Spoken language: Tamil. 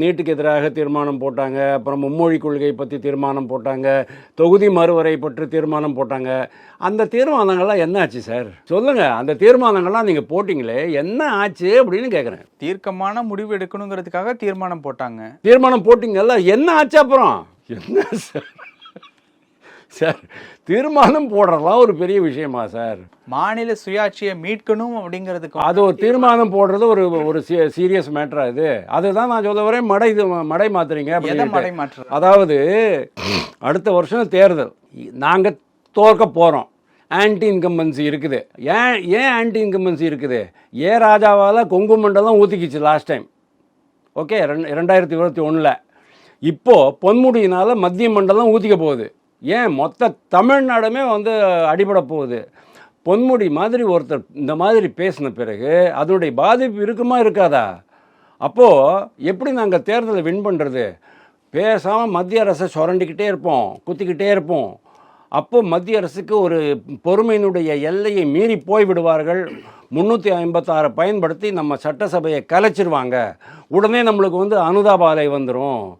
நீட்டுக்கு எதிராக தீர்மானம் போட்டாங்க, அப்புறம் மும்மொழி கொள்கை பற்றி தீர்மானம் போட்டாங்க, தொகுதி மறுவரை பற்றி தீர்மானம் போட்டாங்க. அந்த தீர்மானங்கள்லாம் என்ன ஆச்சு சார்? சொல்லுங்கள், அந்த தீர்மானங்கள்லாம் நீங்கள் போட்டிங்களே என்ன ஆச்சு அப்படின்னு கேட்குறேன். தீர்க்கமான முடிவு எடுக்கணுங்கிறதுக்காக தீர்மானம் போட்டாங்க. தீர்மானம் போட்டிங்கல்ல, என்ன ஆச்சு அப்புறம்? என்ன சார் சார் தீர்மானம் போடுறதுலாம் ஒரு பெரிய விஷயமா சார்? மாநில சுயாட்சியை மீட்கணும் அப்படிங்கிறதுக்கு அது ஒரு தீர்மானம் போடுறது ஒரு சீரியஸ் மேட்டரா இது? அதுதான் நான் சொல்ல வரேன். மடை மாத்துறீங்க. மடை மாற்று. அதாவது அடுத்த வருஷம் தேர்தல், நாங்கள் தோற்க போகிறோம், ஆன்டி இன்கம்பன்சி இருக்குது. ஏன் ஆன்டி இன்கம்பன்சி இருக்குது? ராஜாவால் கொங்கு மண்டலம் ஊற்றிக்கிச்சு லாஸ்ட் டைம். ஓகே, 2021. இப்போது பொன்முடியினால் மத்திய மண்டலம் ஊற்றிக்க போகுது. ஏன் மொத்த தமிழ்நாடுமே அடிபட போகுது. பொன்முடி மாதிரி ஒருத்தர் இந்த மாதிரி பேசின பிறகு அதனுடைய பாதிப்பு இருக்குமா இருக்காதா? அப்போது எப்படி நாங்கள் தேர்தலை வின் பண்ணுறது? பேசாமல் மத்திய அரசை சுரண்டிக்கிட்டே இருப்போம், குத்திக்கிட்டே இருப்போம். அப்போது மத்திய அரசுக்கு ஒரு பொறுமையினுடைய எல்லையை மீறி போய் விடுவார்கள். 356 பயன்படுத்தி நம்ம சட்டசபையை கலைச்சிருவாங்க. உடனே நம்மளுக்கு அனுதாப அலை வந்துடும்.